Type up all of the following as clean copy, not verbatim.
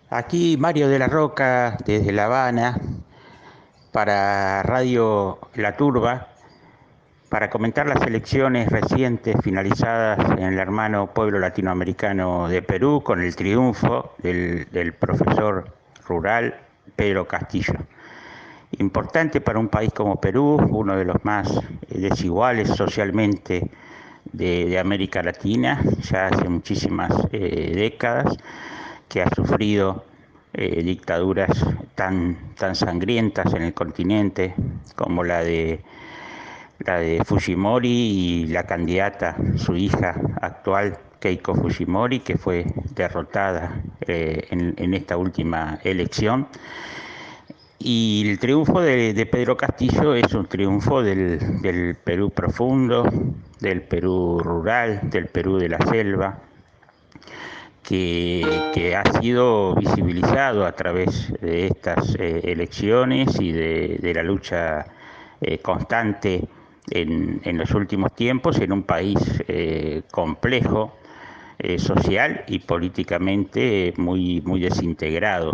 Aquí Mario de la Roca desde La Habana para Radio La Turba para comentar las elecciones recientes finalizadas en el hermano pueblo latinoamericano de Perú con el triunfo del profesor rural Pedro Castillo. Importante para un país como Perú, uno de los más desiguales socialmente de América Latina, ya hace muchísimas décadas, que ha sufrido dictaduras tan sangrientas en el continente como la de Fujimori y la candidata, su hija actual, Keiko Fujimori, que fue derrotada en esta última elección. Y el triunfo de Pedro Castillo es un triunfo del Perú profundo, del Perú rural, del Perú de la selva, que ha sido visibilizado a través de estas elecciones y de la lucha constante en los últimos tiempos en un país complejo, social y políticamente muy desintegrado.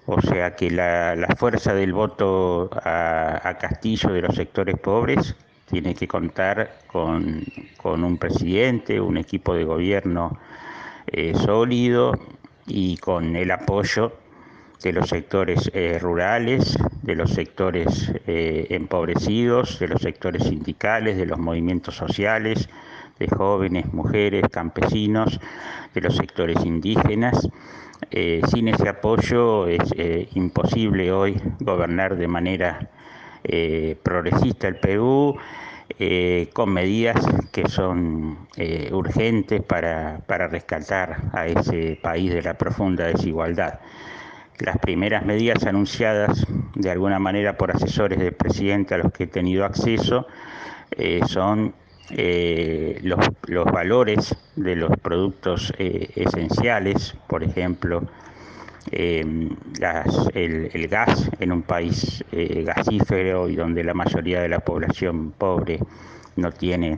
O sea que la fuerza del voto a Castillo de los sectores pobres tiene que contar con un presidente, un equipo de gobierno sólido y con el apoyo de los sectores rurales, de los sectores empobrecidos, de los sectores sindicales, de los movimientos sociales, de jóvenes, mujeres, campesinos, de los sectores indígenas. Sin ese apoyo es imposible hoy gobernar de manera progresista el Perú, con medidas que son urgentes para rescatar a ese país de la profunda desigualdad. Las primeras medidas anunciadas de alguna manera por asesores del presidente a los que he tenido acceso son los valores de los productos esenciales, por ejemplo, el gas en un país gasífero y donde la mayoría de la población pobre no tiene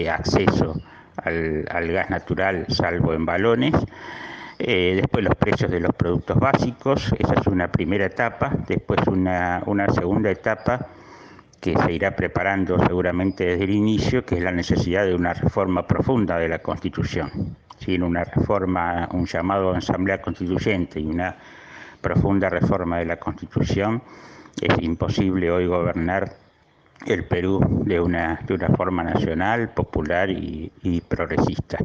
acceso al gas natural salvo en balones. Después los precios de los productos básicos, esa es una primera etapa. Después una segunda etapa que se irá preparando seguramente desde el inicio, que es la necesidad de una reforma profunda de la Constitución. Sin una reforma, un llamado a asamblea constituyente y una profunda reforma de la Constitución, es imposible hoy gobernar el Perú de una forma nacional, popular y progresista.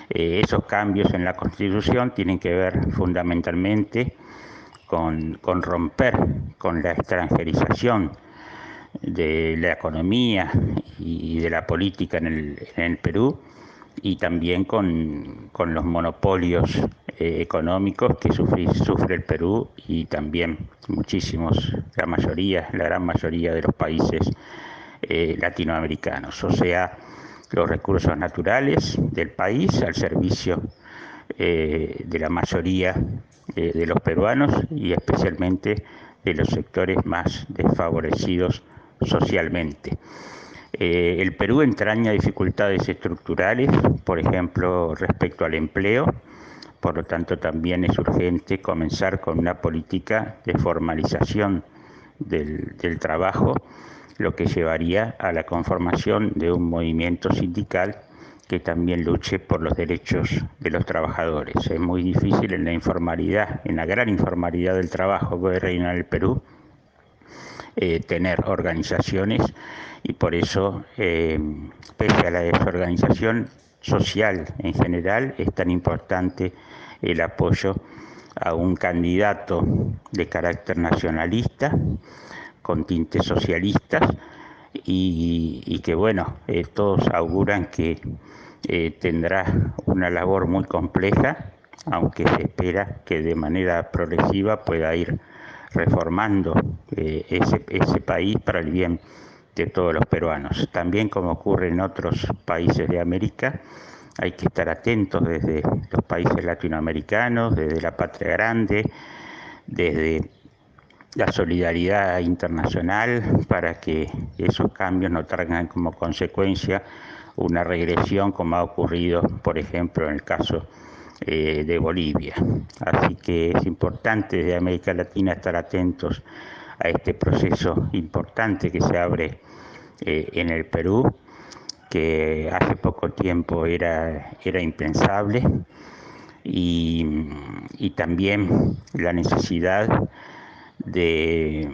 Esos cambios en la Constitución tienen que ver fundamentalmente con romper con la extranjerización de la economía y de la política en el Perú, y también con los monopolios económicos que sufre el Perú y también muchísimos, la gran mayoría de los países latinoamericanos. O sea, los recursos naturales del país al servicio de la mayoría de los peruanos y especialmente de los sectores más desfavorecidos socialmente. El Perú entraña dificultades estructurales, por ejemplo, respecto al empleo. Por lo tanto, también es urgente comenzar con una política de formalización del trabajo, lo que llevaría a la conformación de un movimiento sindical que también luche por los derechos de los trabajadores. Es muy difícil en la informalidad, en la gran informalidad del trabajo que reina en el Perú, tener organizaciones, y por eso, pese a la desorganización social en general, es tan importante el apoyo a un candidato de carácter nacionalista, con tintes socialistas, y que bueno, todos auguran que tendrá una labor muy compleja, aunque se espera que de manera progresiva pueda ir reformando ese país para el bien de todos los peruanos. También, como ocurre en otros países de América, hay que estar atentos desde los países latinoamericanos, desde la patria grande, desde la solidaridad internacional, para que esos cambios no traigan como consecuencia una regresión, como ha ocurrido, por ejemplo, en el caso de Bolivia. Así que es importante de América Latina estar atentos a este proceso importante que se abre en el Perú, que hace poco tiempo era impensable, y también la necesidad de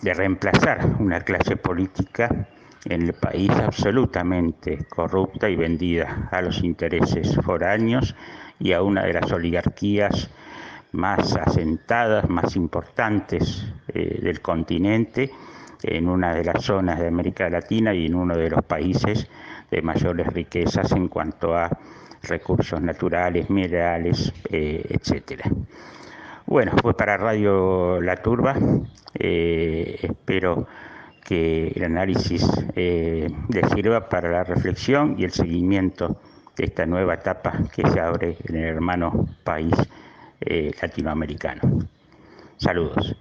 reemplazar una clase política en el país absolutamente corrupta y vendida a los intereses foráneos y a una de las oligarquías más asentadas, más importantes del continente, en una de las zonas de América Latina y en uno de los países de mayores riquezas en cuanto a recursos naturales, minerales, etcétera. Bueno, pues para Radio La Turba, espero que el análisis les sirva para la reflexión y el seguimiento de esta nueva etapa que se abre en el hermano país latinoamericano. Saludos.